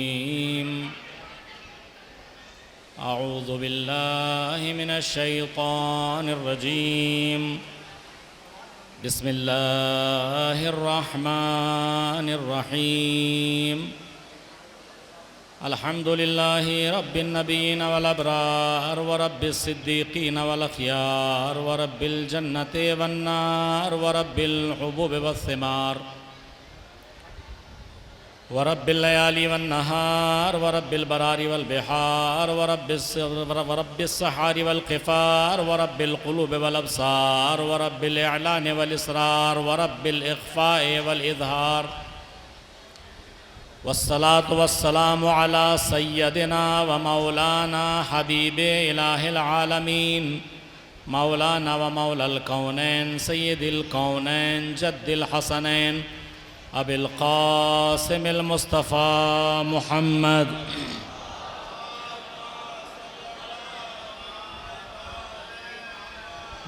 रजीम अऊज़ु बिल्लाहि मिनश शैतानिर रजीम बिस्मिल्लाहिर रहमानिर रहीम अल्हम्दुलिल्लाहि रब्बिन नबीन वल अबरार व रब्बिस सिद्दीकीन वल अखयार व रब्बिल जन्नति वन नार व रब्बिल हुबूब वस्सिमार व रब्बिल लयाली वन नहार व रब्बिल बरारी वल बिहार व रब्बिस सहारी वल क़िफ़ार व रब्बिल क़ुलूब वल अब्सार व रब्बिल इअलान वल इसरार व रब्बिल इख़फ़ा'i वल इज़हार वस्सलातु वस्सलामु अला सय्यदिना व मौलाना हबीबे इलाहिल आलमीन मौलाना व मौलल कौनैन सय्यदिल कौनैन जद्दिल हसनैन अबिल क़ासिमिल मुस्तफ़ा मुहम्मद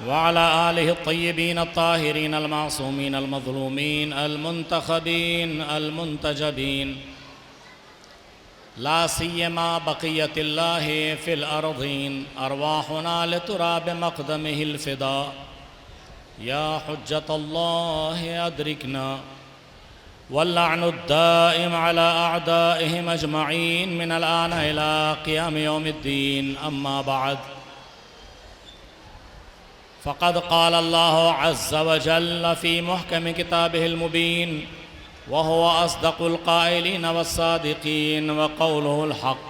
वअला आलिहि अत्तय्यबीन अत्ताहिरीन अलमासूमीन अलमज़लूमीन अलमुंतखबीन अलमुंतजबीन ला सियमा बक़ियतिल्लाहि फ़िल अर्ज़ीन अरवाहुना लितुरा बिमक़दमिहिल फ़िदा या हुज्जतल्लाहि अदरिकना वल्लअनु दाइम अला अअदाइहिम अजमईन मिनल आन इला क़ियाम यौमिद्दीन अम्मा बअद फ़क़द क़ाल अल्लाहु अज़्ज़ व जल्ल फ़ी मुहकम किताबिहिल मुबीन व हुवा अस्दक़ुल क़ाइलीन वस्सादिक़ीन व क़ौलुहुल हक़्क़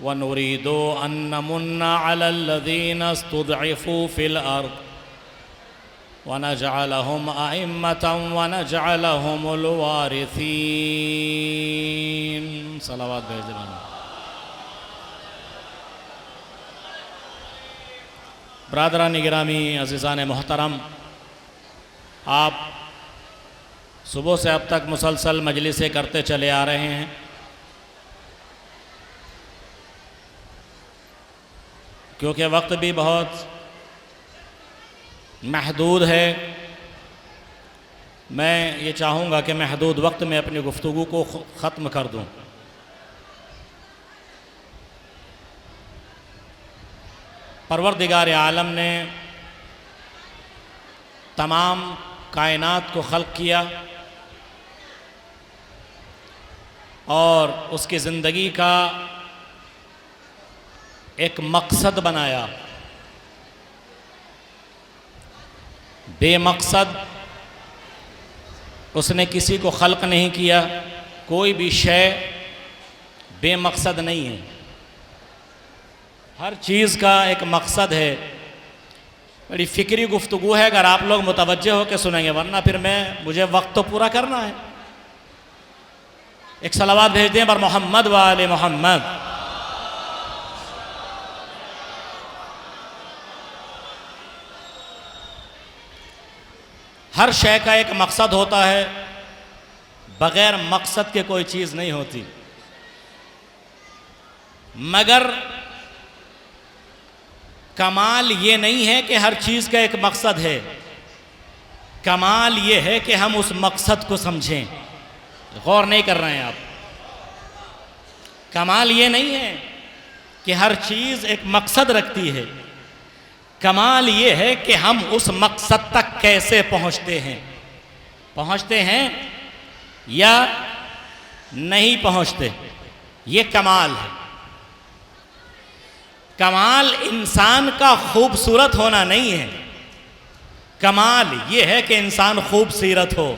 व नुरीदु अन नमुन्ना अलल लज़ीना इस्तुज़इफ़ू फ़िल अर्ज़ व नजअलहुम अइम्मतन व नजअलहुमुल वारिसीन। सलावत भेजना। ब्रादरान गिरामी अज़ीज़ान मोहतरम, आप सुबह से अब तक मुसलसल मजलिसें करते चले आ रहे हैं। क्योंकि वक्त भी बहुत महदूद है, मैं ये चाहूँगा कि महदूद वक्त में अपनी गुफ्तगू को ख़त्म कर दूँ। परवरदिगार आलम ने तमाम कायनात को खल्क़ किया और उसकी ज़िंदगी का एक मकसद बनाया। बेमकसद उसने किसी को खल्क़ नहीं किया। कोई भी शय बेमकसद नहीं है, हर चीज़ का एक मकसद है। बड़ी फ़िक्री गुफ्तगू है, अगर आप लोग मुतवज्जे हो के सुनेंगे, वरना फिर मुझे वक्त तो पूरा करना है। एक सलावत भेज दें बर मोहम्मद व आले मोहम्मद। हर शय का एक मकसद होता है, बग़ैर मकसद के कोई चीज़ नहीं होती। मगर कमाल ये नहीं है कि हर चीज़ का एक मकसद है, कमाल ये है कि हम उस मकसद को समझें। गौर नहीं कर रहे हैं आप। कमाल ये नहीं है कि हर चीज़ एक मकसद रखती है, कमाल ये है कि हम उस मकसद तक कैसे पहुँचते हैं या नहीं पहुँचते, ये कमाल है। कमाल इंसान का खूबसूरत होना नहीं है, कमाल ये है कि इंसान खूबसीरत हो।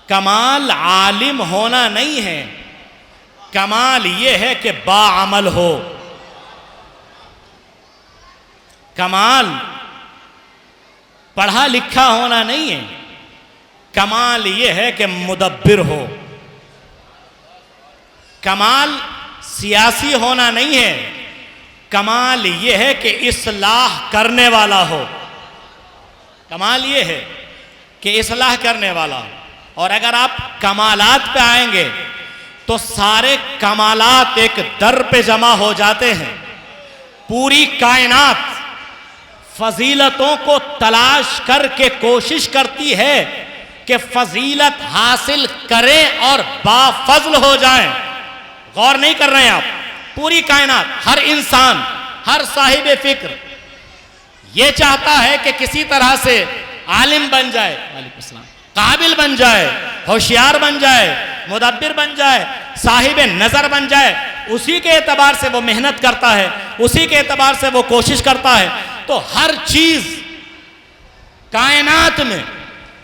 कमाल आलिम होना नहीं है, कमाल ये है कि बाअमल हो। कमाल पढ़ा लिखा होना नहीं है, कमाल ये है कि मुदब्बिर हो। कमाल सियासी होना नहीं है, कमाल ये है कि इस्लाह करने वाला हो। कमाल ये है कि इस्लाह करने वाला हो। और अगर आप कमालात पे आएंगे तो सारे कमालात एक दर पे जमा हो जाते हैं। पूरी कायनात फजीलतों को तलाश करके कोशिश करती है कि फजीलत हासिल करें और बाफजल हो जाएं। गौर नहीं कर रहे हैं आप? पूरी कायनात, हर इंसान, हर साहिब फिक्र ये चाहता है कि किसी तरह से आलिम बन जाए, काबिल बन जाए, होशियार बन जाए, मुदब्बिर बन जाए, साहिब नजर बन जाए। उसी के एतबार से वो मेहनत करता है, उसी के एतबार से वो कोशिश करता है। तो हर चीज कायनात में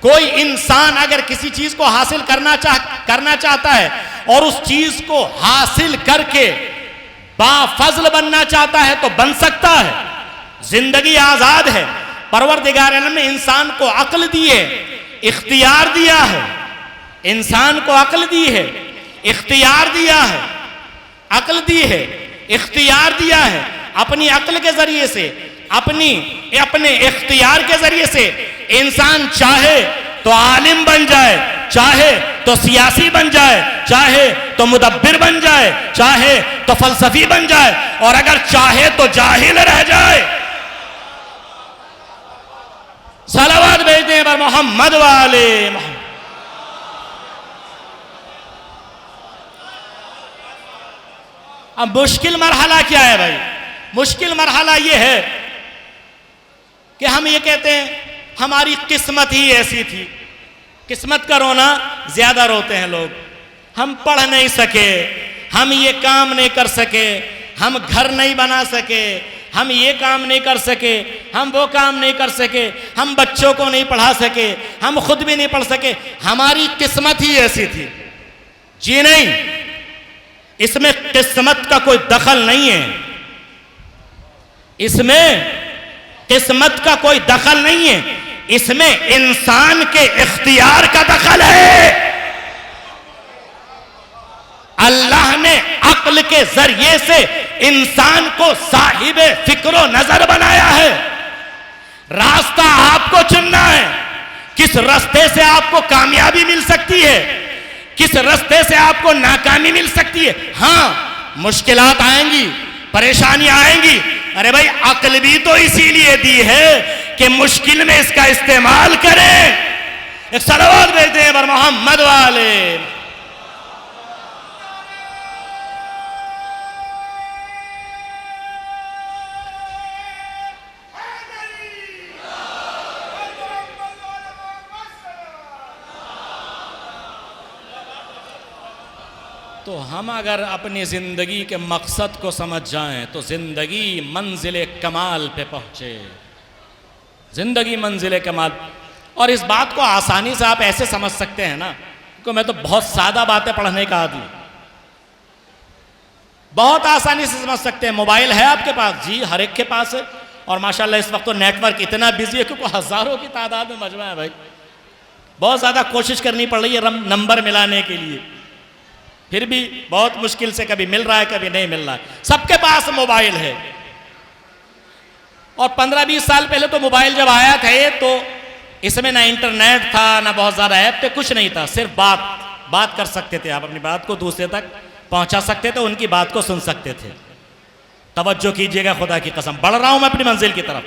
कोई इंसान अगर किसी चीज को हासिल करना चाहता है और उस चीज को हासिल करके बाफजल बनना चाहता है तो बन सकता है। जिंदगी आजाद है। परवरदिगार आलम ने इंसान को अक्ल दी है, इख्तियार दिया है। इंसान को अक्ल दी है, इख्तियार दिया है, अक्ल दी है, इख्तियार दिया है। अपनी अक्ल के जरिए से, अपने इख्तियार के जरिए से इंसान चाहे तो आलिम बन जाए, चाहे तो सियासी बन जाए, चाहे तो मुदब्बिर बन जाए, चाहे तो फलसफी बन जाए, और अगर चाहे तो जाहिल रह जाए। सलावत भेजते हैं पर मोहम्मद वाले मोहम्मद। अब मुश्किल मरहला क्या है भाई? मुश्किल मरहला ये है कि हम ये कहते हैं हमारी किस्मत ही ऐसी थी। किस्मत का रोना ज्यादा रोते हैं लोग। हम पढ़ नहीं सके, हम ये काम नहीं कर सके, हम घर नहीं बना सके, हम ये काम नहीं कर सके, हम वो काम नहीं कर सके, हम बच्चों को नहीं पढ़ा सके, हम खुद भी नहीं पढ़ सके। हमारी किस्मत ही ऐसी थी। जी नहीं, इसमें किस्मत का कोई दखल नहीं है। इसमें किस्मत का कोई दखल नहीं है। इसमें इंसान के इख्तियार का दखल है। अल्लाह ने अक्ल के जरिए से इंसान को साहिबे फिक्रो नजर बनाया है। रास्ता आपको चुनना है। किस रास्ते से आपको कामयाबी मिल सकती है, किस रास्ते से आपको नाकामी मिल सकती है। हाँ, मुश्किलात आएंगी, परेशानियां आएंगी। अरे भाई, अक्ल भी तो इसीलिए दी है कि मुश्किल में इसका इस्तेमाल करें। एक सलावत भेजते हैं पर मोहम्मद वाले। तो हम अगर अपनी ज़िंदगी के मकसद को समझ जाएं तो ज़िंदगी मंजिल कमाल पे पहुँचे। ज़िंदगी मंजिल कमाल। और इस बात को आसानी से आप ऐसे समझ सकते हैं ना, क्योंकि मैं तो बहुत सादा बातें पढ़ने का आदमी, बहुत आसानी से समझ सकते हैं। मोबाइल है आपके पास? जी, हर एक के पास है। और माशाल्लाह इस वक्त तो नेटवर्क इतना बिजी है क्योंकि हज़ारों की तादाद में मजमा है भाई। बहुत ज़्यादा कोशिश करनी पड़ रही है नंबर मिलाने के लिए, फिर भी बहुत मुश्किल से कभी मिल रहा है, कभी नहीं मिल रहा है। सबके पास मोबाइल है। और 15-20 साल पहले तो मोबाइल जब आया थे तो इसमें ना इंटरनेट था, ना बहुत ज़्यादा ऐप थे, कुछ नहीं था। सिर्फ बात कर सकते थे आप, अपनी बात को दूसरे तक पहुंचा सकते थे, उनकी बात को सुन सकते थे। तवज्जो कीजिएगा, खुदा की कसम, बढ़ रहा हूं मैं अपनी मंजिल की तरफ।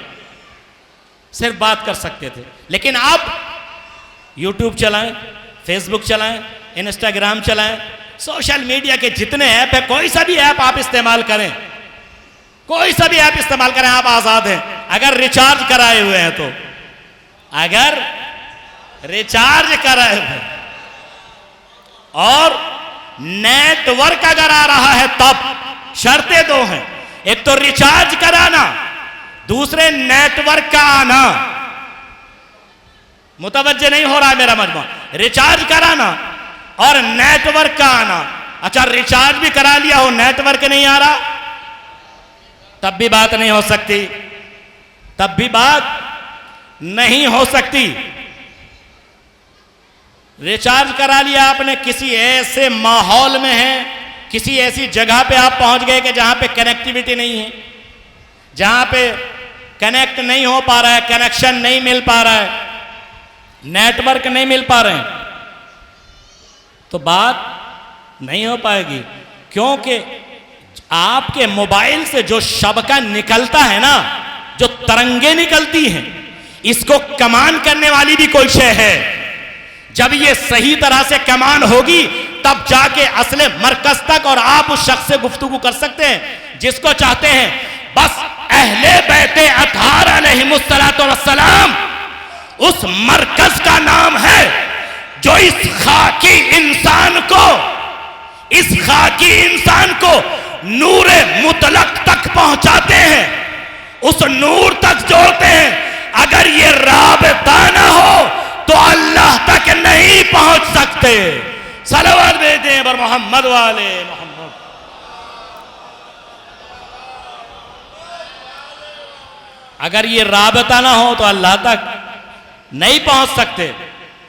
सिर्फ बात कर सकते थे। लेकिन अब यूट्यूब चलाएं, फेसबुक चलाएं, इंस्टाग्राम चलाएं, सोशल मीडिया के जितने ऐप है, कोई सा भी ऐप आप इस्तेमाल करें, कोई सा भी ऐप इस्तेमाल करें, आप आजाद हैं। अगर रिचार्ज कराए हुए हैं तो, अगर रिचार्ज कराए हुए और नेटवर्क अगर आ रहा है तब। शर्तें दो हैं, एक तो रिचार्ज कराना, दूसरे नेटवर्क का आना। मुतवज्जे नहीं हो रहा है मेरा मजमा। रिचार्ज कराना और नेटवर्क का आना। अच्छा, रिचार्ज भी करा लिया हो, नेटवर्क नहीं आ रहा, तब भी बात नहीं हो सकती, तब भी बात नहीं हो सकती। रिचार्ज करा लिया आपने, किसी ऐसे माहौल में है, किसी ऐसी जगह पे आप पहुंच गए कि जहां पे कनेक्टिविटी नहीं है, जहां पे कनेक्ट नहीं हो पा रहा है, कनेक्शन नहीं मिल पा रहा है, नेटवर्क नहीं मिल पा रहे हैं, तो बात नहीं हो पाएगी। क्योंकि आपके मोबाइल से जो शबका निकलता है ना, जो तरंगे निकलती हैं, इसको कमान करने वाली भी कोई शय है। जब ये सही तरह से कमान होगी तब जाके असले मरकज तक और आप उस शख्स से गुफ्तगू कर सकते हैं जिसको चाहते हैं। बस अहले बैते अतहार अलैहिमुस्सलातु वस्सलाम उस मरकज का नाम है जो इस खाकी इंसान को नूरे मुतलक तक पहुंचाते हैं, उस नूर तक जोड़ते हैं। अगर ये राबता ना हो तो अल्लाह तक नहीं पहुंच सकते। सलावत भेजें बर मोहम्मद वाले मोहम्मद। अगर ये राबता ना हो तो अल्लाह तक नहीं पहुंच सकते।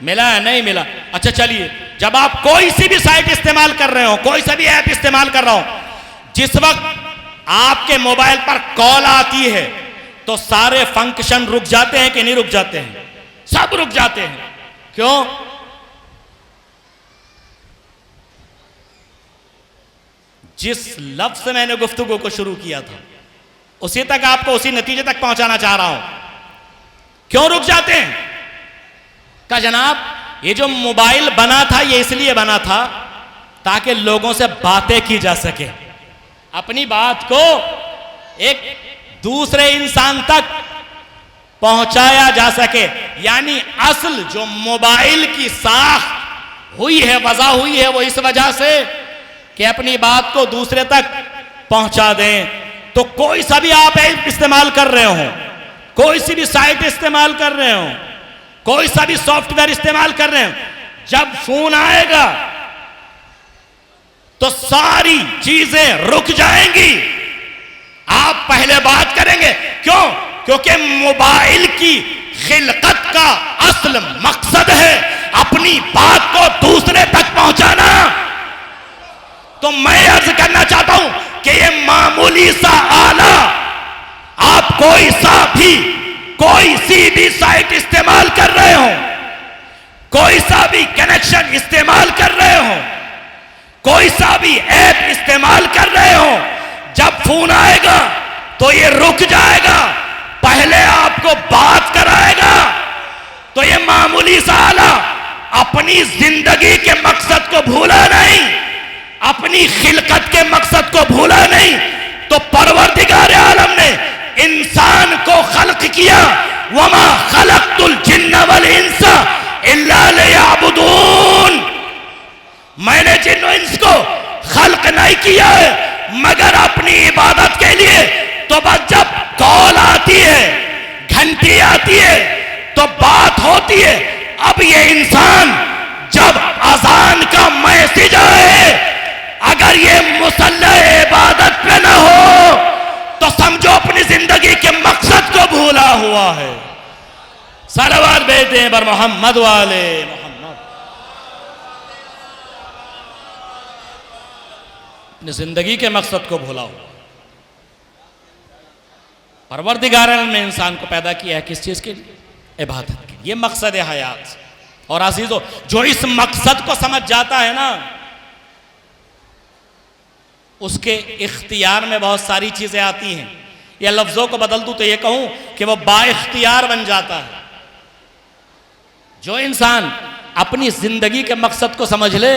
मिला है नहीं मिला? अच्छा चलिए, जब आप कोई सी भी साइट इस्तेमाल कर रहे हो, कोई सा भी ऐप इस्तेमाल कर रहा हो, जिस वक्त आपके मोबाइल पर कॉल आती है तो सारे फंक्शन रुक जाते हैं कि नहीं रुक जाते हैं? सब रुक जाते हैं। क्यों? जिस लफ्ज से मैंने गुफ्तगू को शुरू किया था उसी तक आपको उसी नतीजे तक पहुंचाना चाह रहा हूं। क्यों रुक जाते हैं? का जनाब ये जो मोबाइल बना था ये इसलिए बना था ताकि लोगों से बातें की जा सके, अपनी बात को एक दूसरे इंसान तक पहुंचाया जा सके। यानी असल जो मोबाइल की साख हुई है, वजह हुई है, वो इस वजह से कि अपनी बात को दूसरे तक पहुंचा दें। तो कोई सा भी आप इस्तेमाल कर रहे हो, कोई सी भी साइट इस्तेमाल कर रहे हो, कोई सा भी सॉफ्टवेयर इस्तेमाल कर रहे हो, जब फोन आएगा तो सारी चीजें रुक जाएंगी। आप पहले बात करेंगे। क्यों? क्योंकि मोबाइल की खिलकत का असल मकसद है अपनी बात को दूसरे तक पहुंचाना। तो मैं अर्ज करना चाहता हूं कि ये मामूली सा आला, आप कोई सी भी साइट इस्तेमाल कर रहे हो, कोई सा भी कनेक्शन इस्तेमाल कर रहे हो, कोई सा भी ऐप इस्तेमाल कर रहे हो, जब फोन आएगा तो ये रुक जाएगा, पहले आपको बात कराएगा। तो ये मामूली सा आला अपनी जिंदगी के मकसद को भूला नहीं, अपनी खिलकत के मकसद को भूला नहीं। तो परवरदिगार आलम ने इंसान को खल्क किया, वमा खलक़तुल जिन्न वल इंसा इल्ला लियअबुदून। मैंने जिन्न इंस को खल्क नहीं किया है मगर अपनी इबादत के लिए। तो बस जब कॉल आती है, घंटी आती है तो बात होती है। अब ये इंसान जब अजान का मैसेज आए, अगर ये मुसल्ला इबादत पे ना हो तो समझो अपनी जिंदगी के मकसद को भूला हुआ है। सलावत भेजें बर मोहम्मद वाले मोहम्मद। अपनी जिंदगी के मकसद को भूला हुआ। परवरदिगार ने इंसान को पैदा किया है किस चीज के लिए? इबादत के लिए। ये मकसद है हयात। और अजीजों, जो इस मकसद को समझ जाता है ना, उसके इख्तियार में बहुत सारी चीजें आती हैं। या लफ्जों को बदल दूं तो ये कहूं कि वो बाइख्तियार बन जाता है। जो इंसान अपनी जिंदगी के मकसद को समझ ले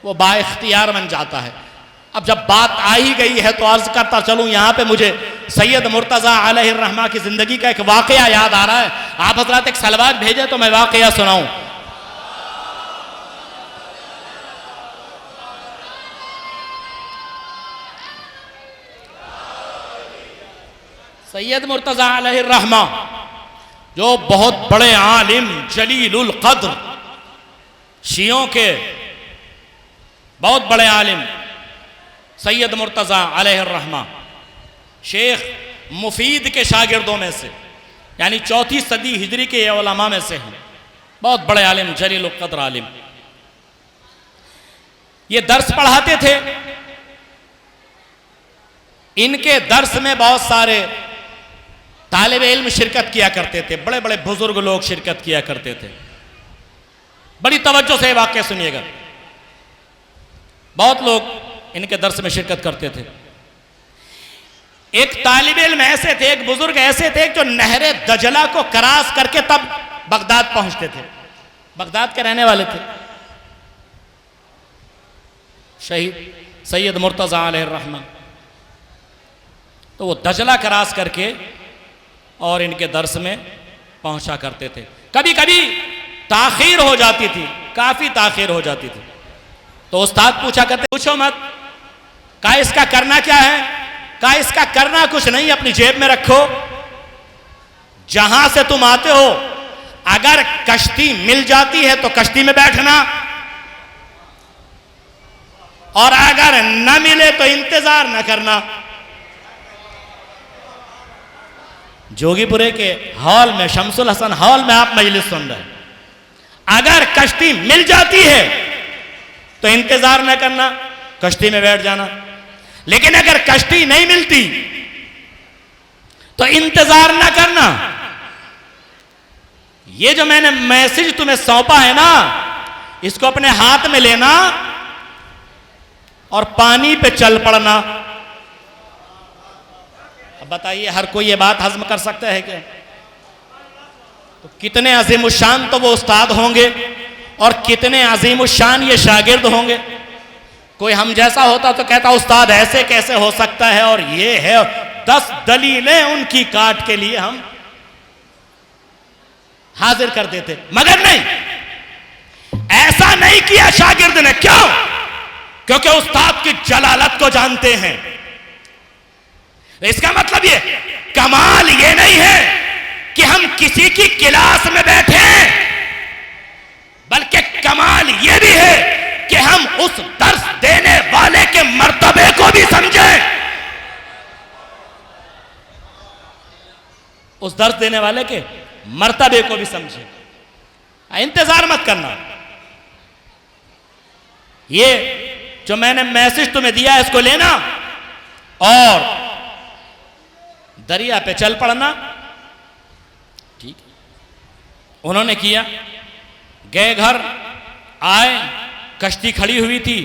वो बाइख्तियार बन जाता है। अब जब बात आ ही गई है तो अर्ज करता चलूं, यहां पे मुझे सैयद मुर्तजा अलैहिर्रहमा की जिंदगी का एक वाकया याद आ रहा है। आप हजरात एक सलवात भेजे तो मैं वाकया सुनाऊं। सैयद मुर्तजा अलैहिर्रहमा जो बहुत बड़े आलिम जलीलुल कद्र, शियों के बहुत बड़े आलिम सैयद मुर्तजा अलैहिर्रहमा शेख मुफीद के शागिर्दों में से, यानी 4वीं सदी हिजरी के उलमा में से हैं। बहुत बड़े आलिम, जलीलुल कद्र आलिम। ये दर्स पढ़ाते थे। इनके दर्स में बहुत सारे तालिब इल्म शिरकत किया करते थे। बड़े बड़े बुजुर्ग लोग शिरकत किया करते थे। बड़ी तवज्जो से वाक़या सुनिएगा। बहुत लोग इनके दर्स में शिरकत करते थे। एक तालिब इल्म ऐसे थे, एक बुजुर्ग ऐसे थे जो नहरे दजला को क्रॉस करके तब बगदाद पहुंचते थे। बगदाद के रहने वाले थे, शहीद सैयद मुर्तज़ा अलैहिर्रहमा। तो वो दजला क्रॉस करके और इनके दर्स में पहुंचा करते थे। कभी कभी ताखीर हो जाती थी, काफी ताखीर हो जाती थी, तो उस्ताद पूछा करते, पूछो मत, का इसका करना क्या है? का इसका करना कुछ नहीं, अपनी जेब में रखो, जहां से तुम आते हो अगर कश्ती मिल जाती है तो कश्ती में बैठना, और अगर न मिले तो इंतजार न करना। जोगीपुरे के हॉल में, शमसुल हसन हॉल में आप मजलिस सुन रहे हैं, अगर कश्ती मिल जाती है तो इंतजार न करना, कश्ती में बैठ जाना। लेकिन अगर कश्ती नहीं मिलती तो इंतजार न करना। ये जो मैंने मैसेज तुम्हें सौंपा है ना, इसको अपने हाथ में लेना और पानी पे चल पड़ना। अब बताइए, हर कोई ये बात हजम कर सकता है क्या? तो कितने अजीमुशान तो वो उस्ताद होंगे और कितने अजीमुशान ये शागिर्द होंगे। कोई हम जैसा होता तो कहता उस्ताद ऐसे कैसे हो सकता है, और ये है 10 दलीलें उनकी काट के लिए हम हाजिर कर देते। मगर नहीं, ऐसा नहीं किया शागिर्द ने। क्यों? क्योंकि उस्ताद की जलालत को जानते हैं। इसका मतलब ये कमाल ये नहीं है कि हम किसी की क्लास में बैठे, बल्कि कमाल ये भी है कि हम उस दर्स देने वाले के मर्तबे को भी समझें, उस दर्स देने वाले के मर्तबे को भी समझें। इंतजार मत करना। ये जो मैंने मैसेज तुम्हें दिया है इसको लेना और दरिया पे चल पड़ना। ठीक है, उन्होंने किया, गए घर, आए, कश्ती खड़ी हुई थी,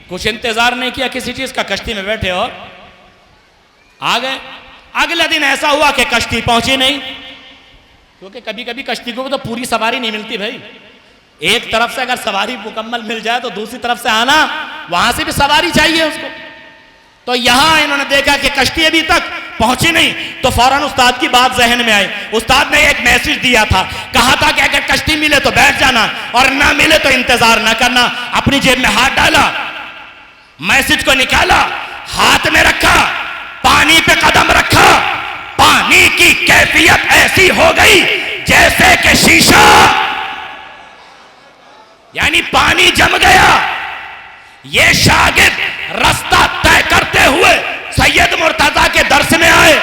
कुछ इंतजार नहीं किया किसी चीज का, कश्ती में बैठे और आ गए। अगले दिन ऐसा हुआ कि कश्ती पहुंची नहीं, क्योंकि कभी कभी कश्ती को तो पूरी सवारी नहीं मिलती भाई। एक तरफ से अगर सवारी मुकम्मल मिल जाए तो दूसरी तरफ से आना, वहां से भी सवारी चाहिए उसको। तो यहां इन्होंने देखा कि कश्ती अभी तक पहुंची नहीं, तो फौरन उस्ताद की बात जहन में आई। उस्ताद ने एक मैसेज दिया था, कहा था कि अगर कश्ती मिले तो बैठ जाना और ना मिले तो इंतजार ना करना। अपनी जेब में हाथ डाला, मैसेज को निकाला, हाथ में रखा, पानी पे कदम रखा, पानी की कैफियत ऐसी हो गई जैसे कि शीशा, यानी पानी जम गया। ये शागिर्द रास्ता तय करते हुए सैयद मुर्तजा के दर्स में आए।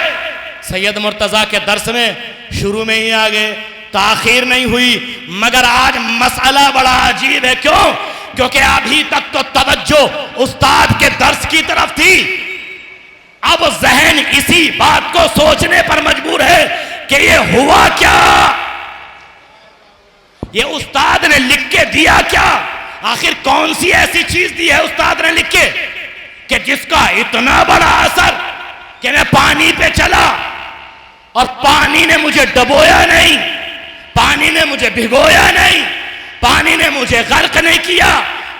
सैयद मुर्तजा के दर्स में शुरू में ही आ गए, ताखीर नहीं हुई। मगर आज मसला बड़ा अजीब है। क्यों? क्योंकि अभी तक तो तवज्जो उस्ताद के दर्स की तरफ थी, अब जहन इसी बात को सोचने पर मजबूर है कि ये हुआ क्या, ये उस्ताद ने लिख के दिया क्या। आखिर कौन सी ऐसी चीज दी है उस्ताद ने लिख के कि जिसका इतना बड़ा असर कि मैं पानी पे चला और पानी ने मुझे डबोया नहीं, पानी ने मुझे भिगोया नहीं, पानी ने मुझे गर्क नहीं किया,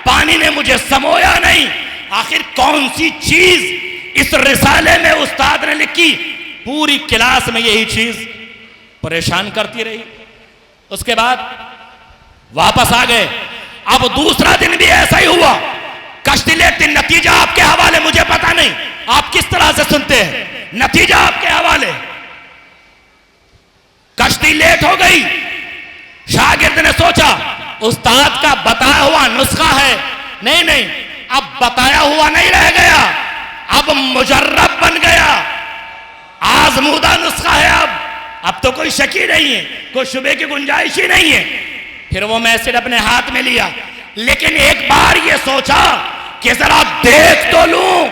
पानी ने मुझे समोया नहीं। आखिर कौन सी चीज इस रिसाले में उस्ताद ने लिखी? पूरी क्लास में यही चीज परेशान करती रही। उसके बाद वापस आ गए। अब दूसरा दिन भी ऐसा ही हुआ, कश्ती लेट। नतीजा आपके हवाले, मुझे पता नहीं आप किस तरह से सुनते हैं, नतीजा आपके हवाले। कश्ती लेट हो गई। शागिर्द ने सोचा उस्ताद का बताया हुआ नुस्खा है, नहीं नहीं, अब बताया हुआ नहीं रह गया, अब मुजर्रब बन गया, आजमूदा नुस्खा है। अब तो कोई शक ही नहीं है, कोई शुबे की गुंजाइश ही नहीं है। फिर वो मैसेज अपने हाथ में लिया, लेकिन एक बार ये सोचा कि जरा देख तो लूं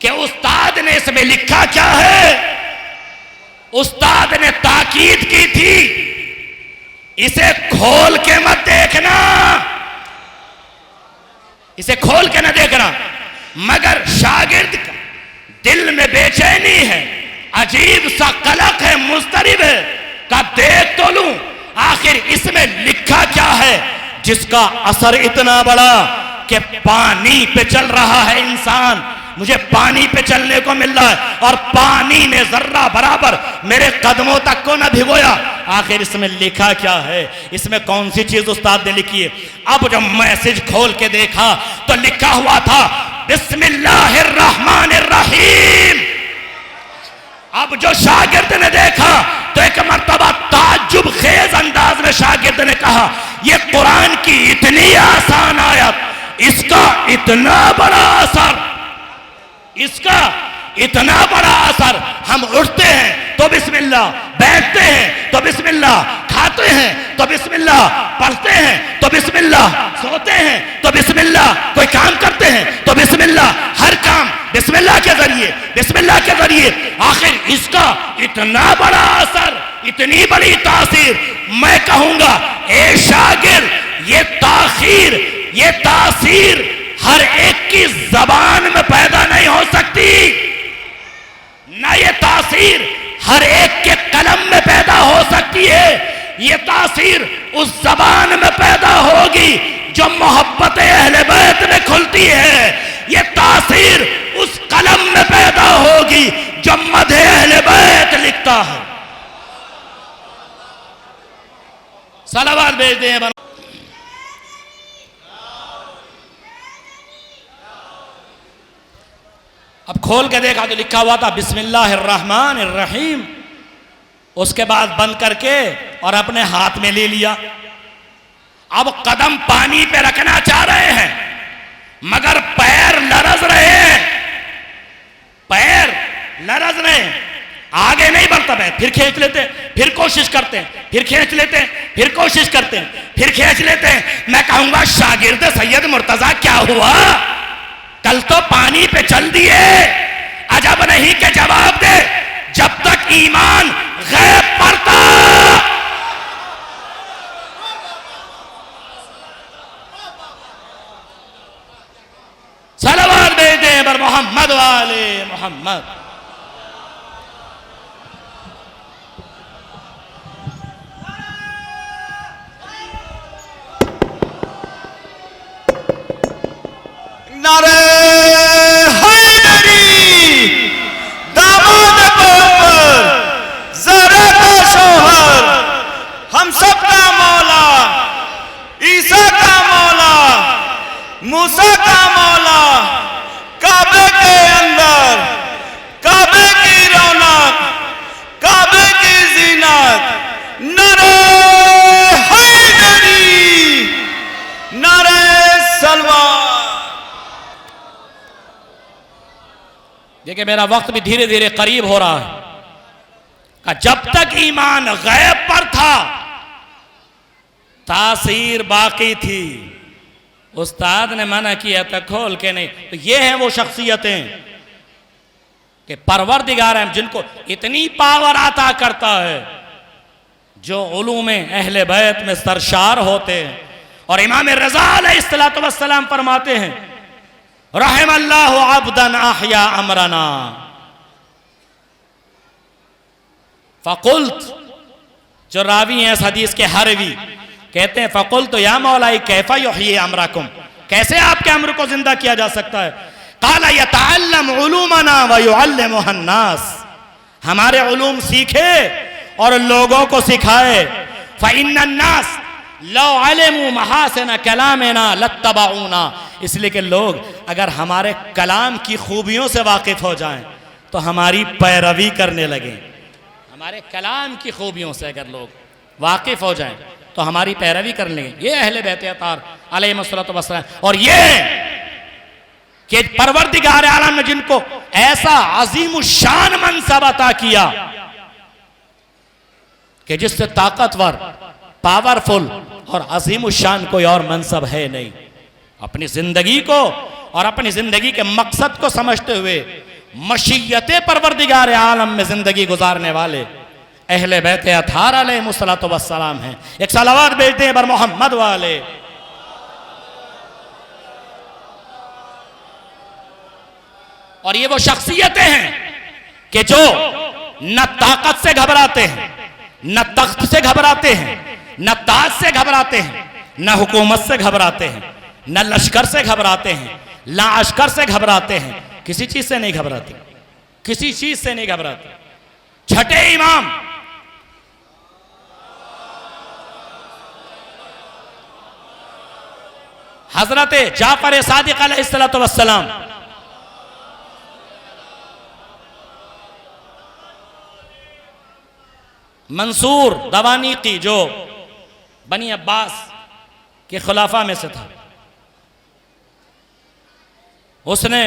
कि उस्ताद ने इसमें लिखा क्या है। उस्ताद ने ताकीद की थी, इसे खोल के मत देखना, इसे खोल के न देखना। मगर शागिर्द का दिल में बेचैनी है, अजीब सा कलक है, मुस्तरिब है, का देख तो लूं। आखिर इसमें लिखा क्या है जिसका असर इतना बड़ा कि पानी पे चल रहा है इंसान, मुझे पानी पे चलने को मिल रहा है और पानी ने जर्रा बराबर मेरे कदमों तक को न भिगोया। आखिर इसमें लिखा क्या है, इसमें कौन सी चीज उस्ताद ने लिखी है? अब जब मैसेज खोल के देखा तो लिखा हुआ था बिस्मिल्लाहिर रहमानिर रहीम। अब जो शागिर्द ने देखा तो एक मर्तबा ताज्जुब खेज अंदाज में शागिर्द ने कहा, यह कुरान की इतनी आसान आयत, इसका इतना बड़ा असर, इसका इतना बड़ा असर। हम उठते हैं तो बिस्मिल्लाह, बैठते हैं तो बिस्मिल्लाह, खाते हैं तो बिस्मिल्लाह, पढ़ते हैं तो बिस्मिल्लाह, सोते हैं तो बिस्मिल्लाह, कोई काम करते हैं तो बिस्मिल्लाह, हर काम बिस्मिल्लाह के जरिए, बिस्मिल्लाह के जरिए। आखिर इसका इतना बड़ा असर, इतनी बड़ी तासीर, मैं कहूंगा ए शागिर्द ये ताखीर, ये तासीर हर एक की जबान में पैदा नहीं हो सकती, ना ये तासीर हर एक के कलम में पैदा हो सकती है। ये तासीर उस जबान में पैदा होगी जो मोहब्बत अहले बैत में खुलती है। ये तासीर उस कलम में पैदा होगी जो मदह अहले बैत लिखता है। सलावत भेज दें। अब खोल के देखा तो लिखा हुआ था बिस्मिल्लाहिर्रहमानिर्रहीम। उसके बाद बंद करके और अपने हाथ में ले लिया। अब कदम पानी पे रखना चाह रहे हैं मगर पैर लरज रहे हैं, पैर लरज रहे हैं, आगे नहीं बढ़ता पैर। फिर खींच लेते हैं, फिर कोशिश करते हैं, फिर खींच लेते हैं, फिर कोशिश करते हैं, फिर खींच लेते हैं। मैं कहूंगा शागिर्द सैयद मुर्तजा क्या हुआ, कल तो पानी पे चल दिए, अजब नहीं के जवाब दे जब तक ईमान गैब पर था। सलावत भेज दें बर मोहम्मद वाले मोहम्मद। नारे हैदरी दामाद पर ज़रा का शोहर, हम सब का मौला, ईसा का मौला, मूसा का मौला, काबे के अंदर, काबे की रौनक, काबे की जीनत। नारे हैदरी, नारे सलवान। देखिए मेरा वक्त भी धीरे धीरे करीब हो रहा है। जब तक ईमान गैब पर था तासीर बाकी थी। उस्ताद ने मना किया था खोल के नहीं। तो ये हैं वो शख्सियतें कि परवरदिगार है जिनको इतनी पावर आता करता है, जो उलूम अहले बैत में सरशार होते हैं। और इमाम रज़ा अलैहिस्सलातु वस्सलाम फरमाते हैं रहमल्लाहु अब्दन अहया अमरना फ़कुल्त, जो रावी हैं इस हदीस के हरवी कहते हैं फ़कुल्त या मौलाई कैफ़ा युहयी अमरकुम, कैसे आपके अम्र को जिंदा किया जा सकता है? क़ाला यतअल्लम उलूमना व युअल्लिमुहन नास, हमारे उलूम सीखे और लोगों को सिखाए। फ़इन्नन नास लौ अलिमू महासिन कलामिना लत्तबऊना, इसलिए कि लोग अगर हमारे कलाम की खूबियों से वाकिफ हो जाएं तो हमारी पैरवी करने लगें। हमारे कलाम की खूबियों से अगर लोग वाकिफ हो जाएं तो हमारी पैरवी कर लेंगे। ये अहले बैत अतार अलैहिस्सलातु वस्सलाम। और ये कि परवरदिगार आलम ने जिनको ऐसा अजीम शान मनसब अता किया कि जिससे ताकतवर, पावरफुल और अजीम शान कोई और मनसब है नहीं। अपनी जिंदगी को और अपनी जिंदगी के मकसद को समझते हुए मशीयत परवरदिगार आलम में जिंदगी गुजारने वाले अहले बैत अतार अलैहिस्सलातु वस्सलाम हैं। एक सलावत भेजते हैं बर मोहम्मद वाले। और ये वो शख्सियतें हैं कि जो न ताकत से घबराते हैं, न तख्त से घबराते हैं, न ताज से घबराते हैं, न हुकूमत से घबराते हैं, न लश्कर से घबराते हैं, न अस्कर से घबराते हैं, किसी चीज से नहीं घबराते, किसी चीज से नहीं घबराते। छठे इमाम हजरत जाफर सादिक अलैहिस्सलातु वस्सलाम, मंसूर दवानी की जो बनी अब्बास के खुलाफा में से था, उसने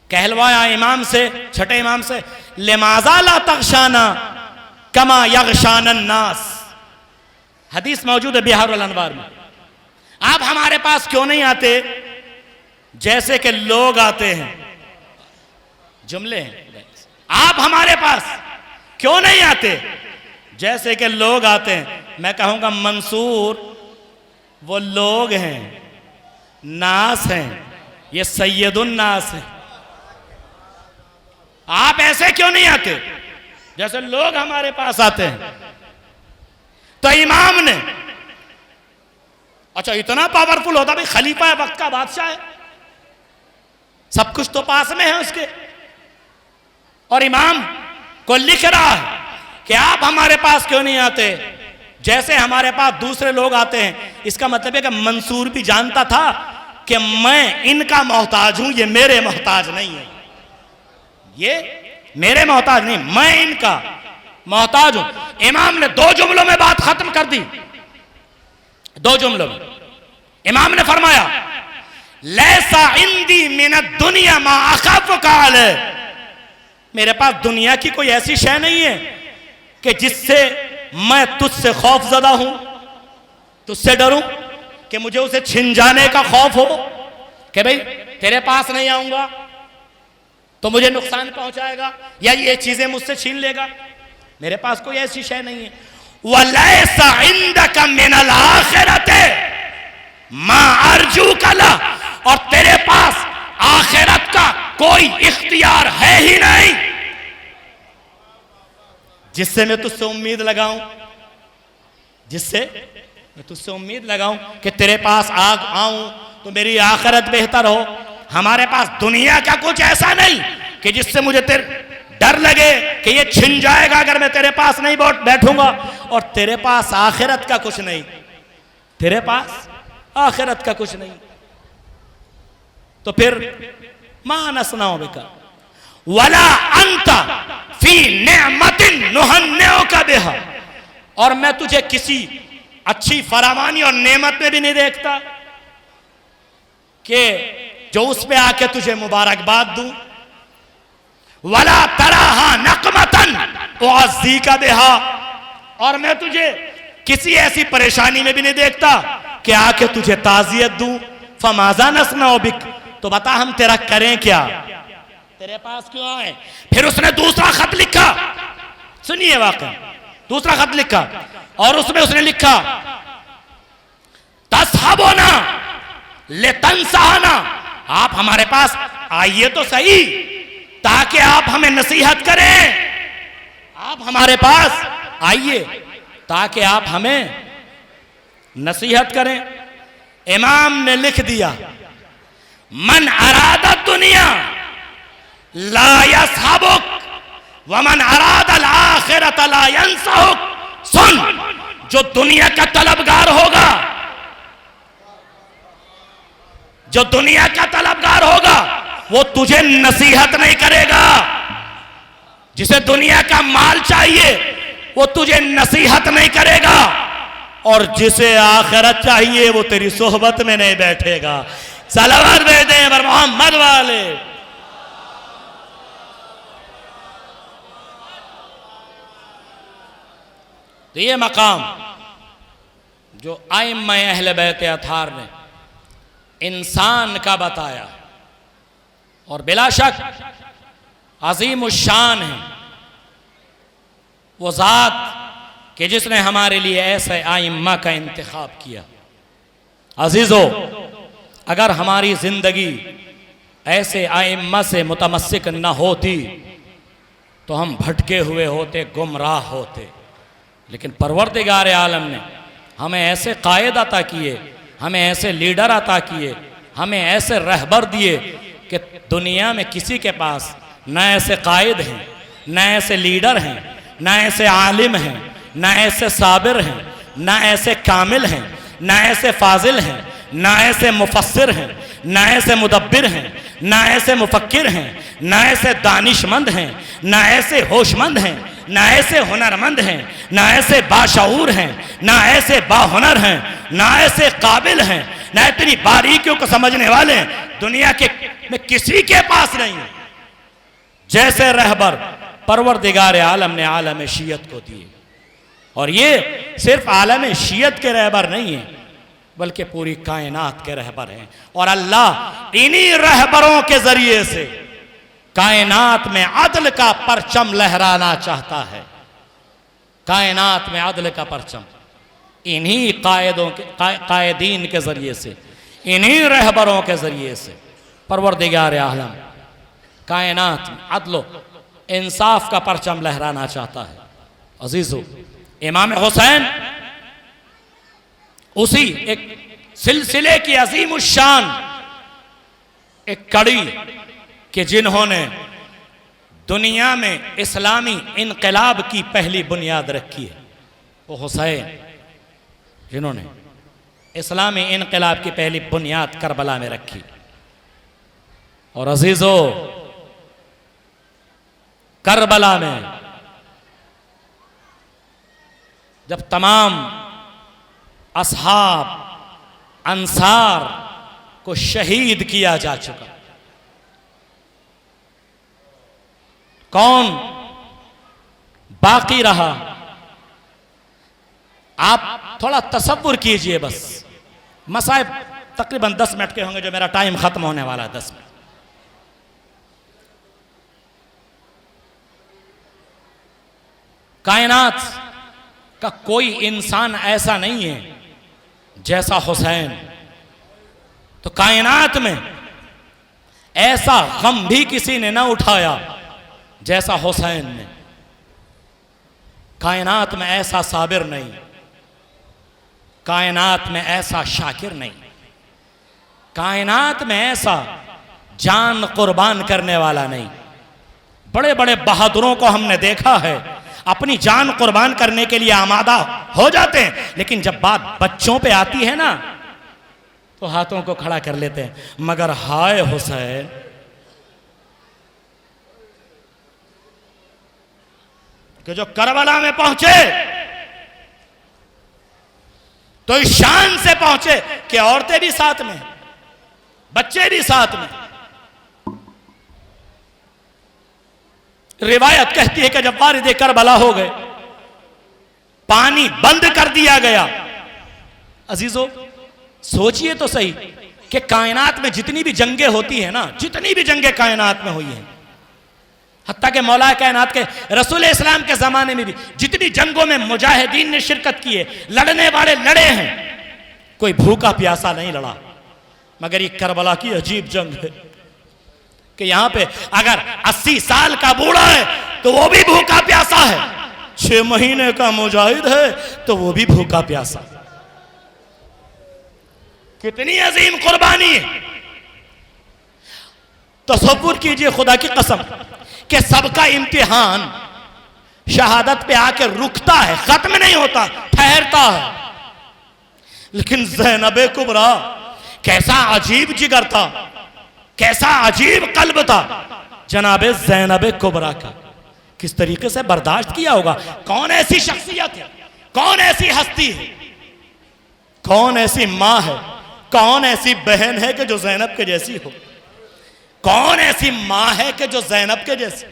कहलवाया इमाम से, छठे इमाम से, लिमाज़ा ला तग़शाना कमा यग़शानन नास। हदीस मौजूद है बिहारुल अनवार में। आप हमारे पास क्यों नहीं आते जैसे कि लोग आते हैं? जुमले हैं। आप हमारे पास क्यों नहीं आते जैसे कि लोग आते हैं? मैं कहूंगा मंसूर वो लोग हैं, नास हैं, ये सैयदुन नास है। आप ऐसे क्यों नहीं आते जैसे लोग हमारे पास आते हैं? तो इमाम ने, अच्छा इतना पावरफुल होता भाई, खलीफा है, वक्त का बादशाह है, सब कुछ तो पास में है उसके, और इमाम को लिख रहा है कि आप हमारे पास क्यों नहीं आते जैसे हमारे पास दूसरे लोग आते हैं। इसका मतलब है कि मंसूर भी जानता था कि मैं इनका मोहताज हूं, ये मेरे मोहताज नहीं है, ये मेरे मोहताज नहीं, मैं इनका मोहताज हूं। इमाम ने 2 जुमलों में बात खत्म कर दी, 2 जुमलों में। इमाम ने फरमाया, लैसा इंदी मिनद दुनिया मा अखफ़ुका अलैह, मेरे पास दुनिया की कोई ऐसी शय नहीं है कि जिससे मैं तुझसे खौफजदा हूं, तुझसे डरूं, कि मुझे उसे छिन जाने का खौफ हो कि भाई तेरे पास नहीं आऊंगा तो मुझे नुकसान पहुंचाएगा या ये चीजें मुझसे छीन लेगा। मेरे पास कोई ऐसी शय नहीं है। वलैसा इंदका मिनल आखिरते मा अर्जूका ला, और तेरे पास आखिरत का कोई इख्तियार है ही नहीं जिससे मैं तुझसे उम्मीद लगाऊं, जिससे मैं तुझसे उम्मीद लगाऊं कि तेरे पास आऊं तो मेरी आखिरत बेहतर हो। हमारे पास दुनिया का कुछ ऐसा नहीं कि जिससे मुझे डर लगे कि ये छिन जाएगा अगर मैं तेरे पास नहीं बैठूंगा, और तेरे पास आखिरत का कुछ नहीं, तेरे पास आखिरत का कुछ नहीं। तो फिर मा नसनाउ बिका वला अंता फी निअमतिन नुहन्निउका बिहा, और मैं तुझे किसी अच्छी फरावानी और नेमत में भी नहीं देखता कि जो उस पे आके तुझे मुबारकबाद दूं। वला तराहा नकमतन उअज़्ज़ीका बिहा, और मैं तुझे किसी ऐसी परेशानी में भी नहीं देखता कि आके तुझे ताज़ियत दूं। फमाज़ा नसनाउ बिक, तो बता हम तेरा करें क्या, तेरे पास क्यों आए? फिर उसने दूसरा खत लिखा, सुनिए वाकया, दूसरा खत लिखा, और उसमें उसने लिखा, तस्हबुना लितंसाना, आप हमारे पास आइए तो सही ताकि आप हमें नसीहत करें, आप हमारे पास आइए ताकि आप हमें नसीहत करें। इमाम ने लिख दिया, मन अरादा दुनिया ला यसहबुक व मन अरादा अल आखिरत ला यंसहुक। सुन, जो दुनिया का तलबगार होगा, जो दुनिया का तलबगार होगा वो तुझे नसीहत नहीं करेगा। जिसे दुनिया का माल चाहिए वो तुझे नसीहत नहीं करेगा, और जिसे आखिरत चाहिए वो तेरी सोहबत में नहीं बैठेगा। सलावत भेजें पर मोहम्मद वाले। तो ये मकाम जो आइम्मा अहले बैत अतार ने इंसान का बताया, और बिला शक अजीम शान है वो ज़ात कि जिसने हमारे लिए ऐसे आइम्मा का इंतखाब किया। अजीज़ों, अगर हमारी ज़िंदगी ऐसे आइम्मा से मुतमस्सिक न होती तो हम भटके हुए होते, गुमराह होते। लेकिन परवरदिगार आलम ने हमें ऐसे कायद अता किए, हमें ऐसे लीडर अता किए, हमें ऐसे रहबर दिए कि दुनिया में किसी के पास न ऐसे कायद हैं, न ऐसे लीडर हैं, न ऐसे आलिम हैं, न ऐसे साबिर हैं, न ऐसे कामिल हैं, न ऐसे फाजिल हैं, न ऐसे मुफस्सिर हैं, न ऐसे मुदब्बिर हैं, न ऐसे मुफक्किर हैं, न ऐसे दानिशमंद हैं, न ऐसे होशमंद हैं, न ऐसे हुनरमंद हैं, न ऐसे बाशऊर हैं, न ऐसे बाहुनर हैं, न ऐसे काबिल हैं, न इतनी बारीकियों को समझने वाले हैं। दुनिया के में किसी के पास नहीं है जैसे रहबर परवरदिगार आलम ने आलम शियत को दिए। और ये सिर्फ आलम शियत के रहबर नहीं है, बल्कि पूरी कायनात के रहबर हैं। और अल्लाह इन्हीं रहबरों के जरिए से कायनात में अदल का परचम लहराना चाहता है। कायनात में अदल का परचम इन्हीं कायदीन के जरिए से, इन्हीं रहबरों के जरिए से परवरदिगार आलम कायनात में अदल इंसाफ का परचम लहराना चाहता है। अजीजो, इमाम हुसैन उसी एक सिलसिले की अजीम शान एक कड़ी कि जिन्होंने दुनिया में इस्लामी इनकलाब की पहली बुनियाद रखी है, वो हुसैन, जिन्होंने इस्लामी इनकलाब की पहली बुनियाद करबला में रखी। और अजीजो, करबला में जब तमाम असहाब अंसार को शहीद किया जा चुका, कौन बाकी रहा? आप थोड़ा तसव्वुर कीजिए। बस मसाइब तकरीबन 10 मिनट के होंगे, जो मेरा टाइम खत्म होने वाला है 10 मिनट। कायनात का कोई इंसान ऐसा नहीं है जैसा हुसैन। तो कायनात में ऐसा गम भी किसी ने ना उठाया जैसा हुसैन ने। कायनात में ऐसा साबिर नहीं, कायनात में ऐसा शाकिर नहीं, कायनात में ऐसा जान कुर्बान करने वाला नहीं। बड़े बड़े बहादुरों को हमने देखा है अपनी जान कुर्बान करने के लिए आमादा हो जाते हैं, लेकिन जब बात बच्चों पे आती है ना तो हाथों को खड़ा कर लेते हैं। मगर हाय हुसैन, कि जो करबला में पहुंचे तो इस शान से पहुंचे कि औरतें भी साथ में, बच्चे भी साथ में। रिवायत कहती है कि जब वारिद करबला हो गए, पानी बंद कर दिया गया। अजीजों, सोचिए तो सही कि कायनात में जितनी भी जंगें होती हैं ना, जितनी भी जंगें कायनात में हुई हैं, हत्ता के मौला कायनात के रसूल इस्लाम के ज़माने में भी जितनी जंगों में मुजाहिदीन ने शिरकत की है, लड़ने वाले लड़े हैं, कोई भूखा प्यासा नहीं लड़ा। मगर ये करबला की अजीब जंग है कि यहां पे अगर 80 साल का बूढ़ा है तो वो भी भूखा प्यासा है, 6 महीने का मुजाहिद है तो वो भी भूखा प्यासा। कितनी अजीम कुर्बानी है। तसव्वुर कीजिए खुदा की कसम कि सबका इम्तिहान शहादत पे आके रुकता है, खत्म नहीं होता, ठहरता है। लेकिन ज़ैनब कुबरा कैसा अजीब जिगर था, कैसा अजीब कल्ब था जनाबे ज़ैनब कुबरा का। किस तरीके से बर्दाश्त किया होगा। कौन ऐसी शख्सियत है, कौन ऐसी हस्ती है, कौन ऐसी मां है, कौन ऐसी बहन है कि जो ज़ैनब के जैसी हो, कौन ऐसी मां है कि जो ज़ैनब के जैसी,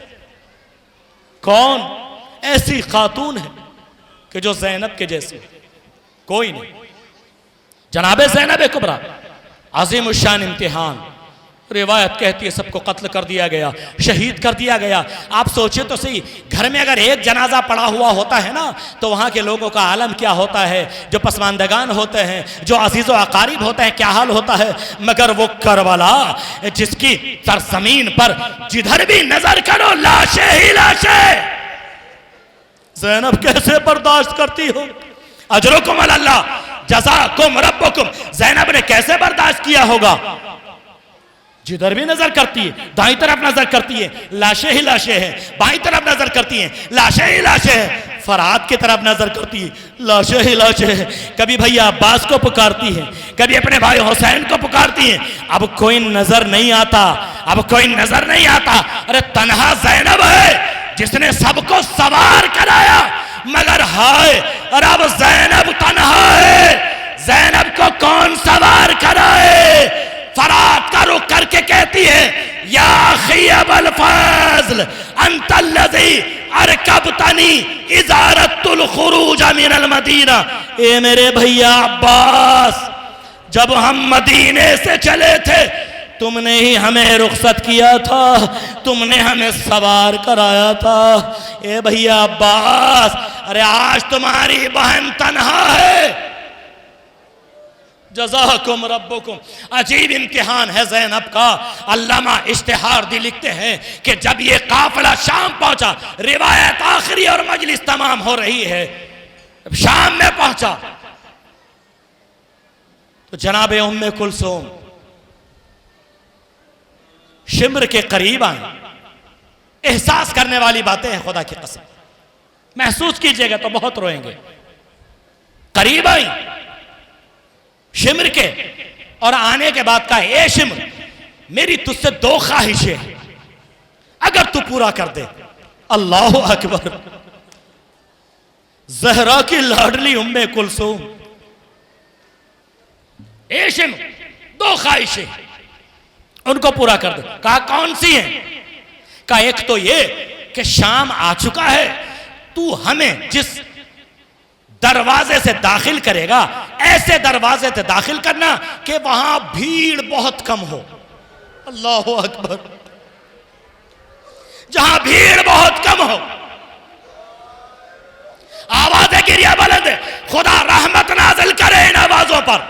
कौन ऐसी खातून है कि जो ज़ैनब के जैसी? कोई नहीं। जनाबे ज़ैनब कुबरा अज़ीम शान इम्तिहान, रिवायत कहती है सबको कत्ल कर दिया गया, शहीद कर दिया गया। आप सोचिए तो सही, घर में अगर एक जनाजा पड़ा हुआ होता है ना तो वहाँ के लोगों का आलम क्या होता है, जो पसमानदगान होते हैं, जो अजीज़ व अकारीब होते हैं, क्या हाल होता है। मगर वो करबला जिसकी सरजमीन पर जिधर भी नजर करो लाशें ही लाशें, ज़ैनब कैसे बर्दाश्त करती हो। अजरुकुम अल्लाह जज़ाकुम रब्बुकुम, ज़ैनब ने कैसे बर्दाश्त किया होगा। जिधर भी नजर करती है, दाईं तरफ नजर करती है, लाशें ही लाशें हैं, बाईं तरफ नजर करती हैं, लाशें ही लाशें हैं, फरात की तरफ नजर करती है, लाशें ही लाशें हैं। कभी भैया अब्बास को पुकारती है, कभी अपने भाई हुसैन को पुकारती है। अब कोई नजर नहीं आता, अब कोई नजर नहीं आता। अरे तन्हा ज़ैनब है जिसने सबको सवार कराया, मगर हाय अरे अब ज़ैनब तन्हा है, ज़ैनब को कौन सवार कराए। फरात का रुख करके कहती है, या अखी अबुल फज़ल अंतल्लज़ी अरकबतनी इज़ारतुल खुरूज मिनल मदीना। ए मेरे भैया अब्बास, जब हम मदीने से चले थे तुमने ही हमें रुखसत किया था, तुमने हमें सवार कराया था। ए भैया अब्बास, अरे आज तुम्हारी बहन तन्हा है। जज़ाकुम रब्बुकुम। अजीब इम्तिहान है ज़ैनब का। अल्लामा इश्तिहारदी लिखते हैं कि जब ये काफिला शाम पहुंचा, रिवायत आखिरी और मजलिस तमाम हो रही है, शाम में पहुंचा तो जनाब उम्मे कुलसूम शिम्र के करीब आए। एहसास करने वाली बातें हैं, खुदा की कसम महसूस कीजिएगा तो बहुत रोएंगे। करीब आई शिम्र के, और आने के बाद कहा, ए शिम्र, मेरी तुझसे दो ख्वाहिशें हैं, अगर तू पूरा कर दे। अल्लाह अकबर। ज़हरा की लाडली उम्मे कुलसूम, ए शिम्र, दो ख्वाहिशें उनको पूरा कर दे। कहा कौन सी हैं? कहा एक तो ये कि शाम आ चुका है, तू हमें जिस दरवाजे से दाखिल करेगा ऐसे दरवाजे से दाखिल करना कि वहां भीड़ बहुत कम हो। अल्लाह अकबर। जहां भीड़ बहुत कम हो, आवाजें गिरिया बुलंद है, खुदा रहमत नाजिल करे इन आवाजों पर।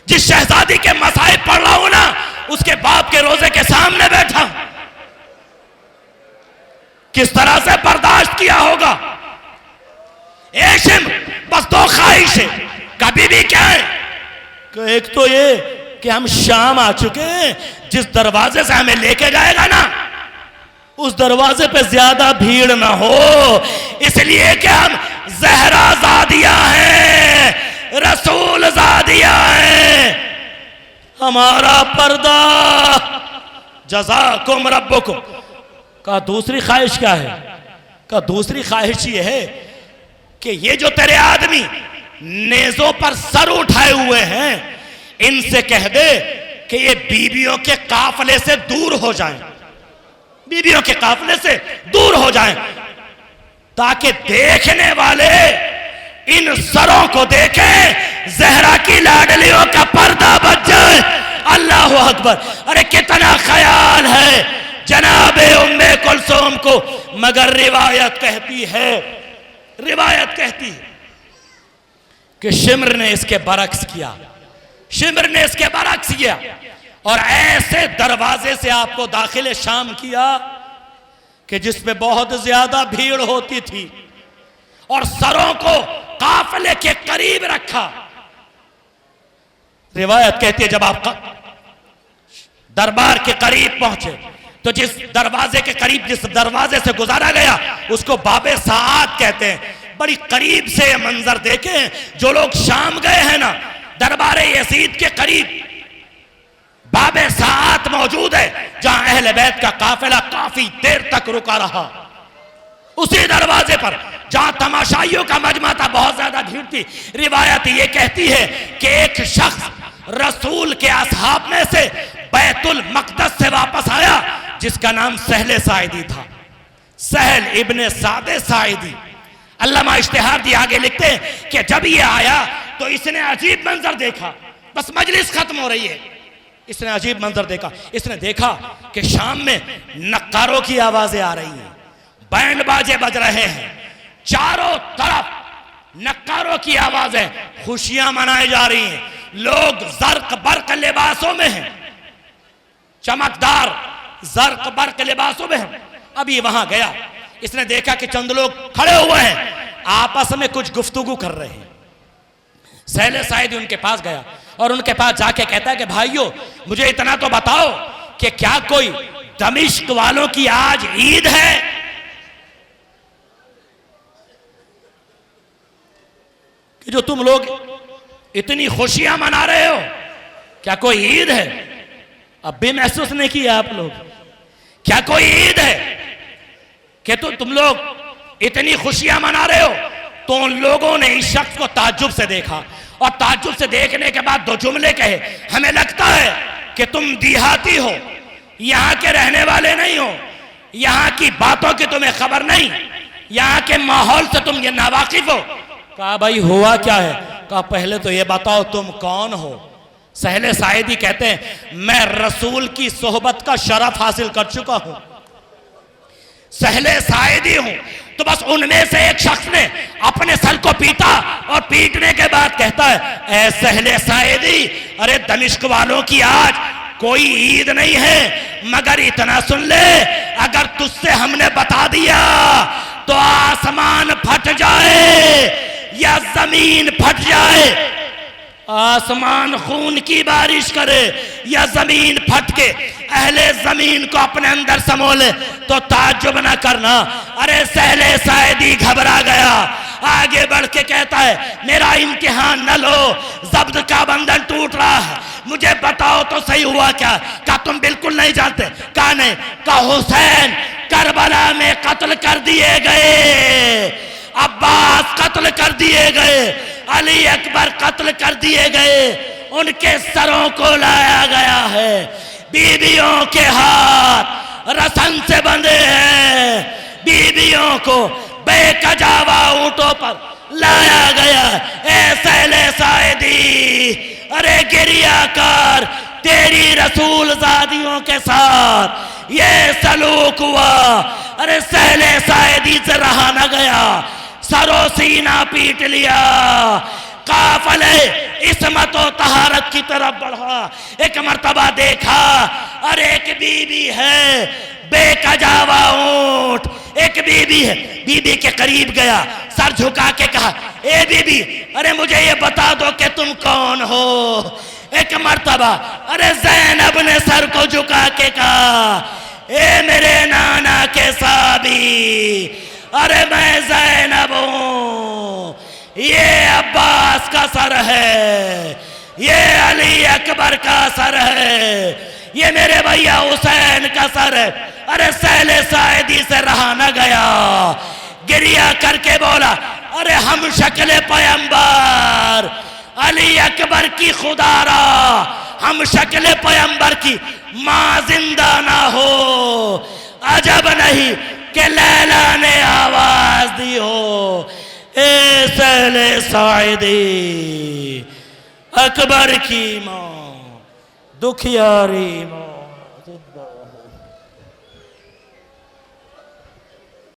जिस शहजादी के मसाइब पढ़ रहा हूं ना, उसके बाप के रोजे के सामने बैठा हूं, किस तरह से बर्दाश्त किया होगा। ए शिम्र, बस दो ख्वाहिश है, कभी भी क्या है कि एक तो ये कि हम शाम आ चुके हैं, जिस दरवाजे से हमें लेके जाएगा ना उस दरवाजे पे ज्यादा भीड़ ना हो, इसलिए कि हम ज़हरा ज़ादिया हैं, रसूल ज़ादिया हैं, हमारा पर्दा। जज़ाकुम रब्बुकुम। का दूसरी ख्वाहिश क्या है? का दूसरी ख्वाहिश ये है कि ये जो तेरे आदमी नेजों पर सर उठाए हुए हैं, इनसे कह दे कि ये बीबियों के काफले से दूर हो जाएं, बीबियों के काफले से दूर हो जाएं, ताकि देखने वाले इन सरों को देखें, ज़हरा की लाडलियों का पर्दा बच जाए। अल्लाह अकबर। अरे कितना ख्याल है जनाबे उम्मे कुलसूम को, मगर रिवायत कहती है कि शिम्र ने इसके बरक्स किया, शिम्र ने इसके बरक्स किया और ऐसे दरवाजे से आपको दाखिले शाम किया कि जिसमें बहुत ज्यादा भीड़ होती थी और सरों को काफिले के करीब रखा। रिवायत कहती है जब आप दरबार के करीब पहुंचे तो जिस दरवाजे के करीब, जिस दरवाजे से गुजारा गया, उसको बाबे साद कहते हैं। बड़ी करीब से ये मंजर देखें। जो लोग शाम गए हैं ना, दरबारे यजीद के करीब बाबे साद मौजूद है, जहां अहले बैत का काफिला काफी देर तक रुका रहा। उसी दरवाजे पर जहां तमाशाइयों का मजमा था, बहुत ज्यादा भीड़ थी। रिवायत ये कहती है कि एक शख्स रसूल के असहाब में से बैतुल मक़दस से वापस आया, जिसका नाम सहले साइदी था, सहल इब्ने सादे साइदी। अल्लामा इश्तिहारदी आगे लिखते हैं कि जब ये आया तो इसने अजीब मंजर देखा। बस मजलिस खत्म हो रही है। इसने अजीब मंजर देखा। इसने देखा कि शाम में नक्कारों की आवाजें आ रही हैं, बैंड बाजे बज रहे हैं, चारों तरफ नक्कारों की आवाजें, खुशियां मनाई जा रही हैं, लोग जर्क बर्क लिबासों में हैं, चमकदार जर्क बर्क लिबासों में हैं। अभी वहां गया, इसने देखा कि चंद लोग खड़े हुए हैं, आपस में कुछ गुफ्तगू कर रहे हैं। सहले साइदी उनके पास गया और उनके पास जाके कहता है कि भाइयों, मुझे इतना तो बताओ कि क्या कोई दमिश्क वालों की आज ईद है? कि जो तुम लोग इतनी खुशियां मना रहे हो, क्या कोई ईद है? अब भी महसूस नहीं किया आप लोग? क्या कोई ईद है कि तुम लोग इतनी खुशियां मना रहे हो? तो उन लोगों ने इस शख्स को ताज्जुब से देखा और ताज्जुब से देखने के बाद दो जुमले कहे, हमें लगता है कि तुम देहाती हो, यहां के रहने वाले नहीं हो, यहां की बातों की तुम्हें खबर नहीं, यहां के माहौल से तुम ये नावाकिफ हो। कहा भाई हुआ क्या है? कहा पहले तो ये बताओ तुम कौन हो? सहले साइदी कहते हैं मैं रसूल की सोहबत का शरफ हासिल कर चुका हूं, सहले साइदी हूं। तो बस उनमें से एक शख्स ने अपने सर को पीटा और पीटने के बाद कहता है, ऐ सहले साइदी, अरे दमिश्क वालों की आज कोई ईद नहीं है, मगर इतना सुन ले, अगर तुझसे हमने बता दिया तो आसमान फट जाए या जमीन फट जाए, आसमान खून की बारिश करे या जमीन फट के अहले जमीन को अपने अंदर समो ले, तो ताज्जुब ना करना। अरे सहले साइदी घबरा गया, आगे बढ़ के कहता है मेरा इम्तिहान न लो, जब्त का बंधन टूट रहा है, मुझे बताओ तो सही हुआ क्या? क्या तुम बिल्कुल नहीं जानते? कहा नहीं। का हुसैन करबला में कत्ल कर दिए गए, अब्बास कत्ल कर दिए गए, अली अकबर कत्ल कर दिए गए, उनके सरों को लाया गया है, बीवियों के हाथ रसन से बंधे हैं, बीवियों को बेकजावा ऊंटों पर लाया गया। ऐ सहले साइदी, अरे गिरिया कर, तेरी रसूल जादियों के साथ ये सलूक हुआ। अरे सहले साइदी से रहा न गया, सरो सीना पीट लिया, काफले इस्मत और तहारत की तरफ बढ़ा। एक मर्तबा देखा, अरे एक बीबी है, बेकजावा ऊंट, एक बीबी है, बीबी के करीब गया, सर झुका के कहा, ए बीबी, अरे मुझे ये बता दो कि तुम कौन हो? एक मर्तबा अरे ज़ैनब ने सर को झुका के कहा, ए मेरे नाना के साबी, अरे मैं ज़ैनब हूं, ये अब्बास का सर है, ये अली अकबर का सर है, ये मेरे भैया हुसैन का सर है। अरे सहले साइदी से रहा न गया, गिरिया करके बोला, अरे हम शक्ल पैगंबर अली अकबर की खुदारा, हम शक्ल पैगंबर की मां जिंदा ना हो, अजब नहीं कि लैला ने आवाज दी हो, ए सहले साइदी, अकबर की मां, दुखियारी मां।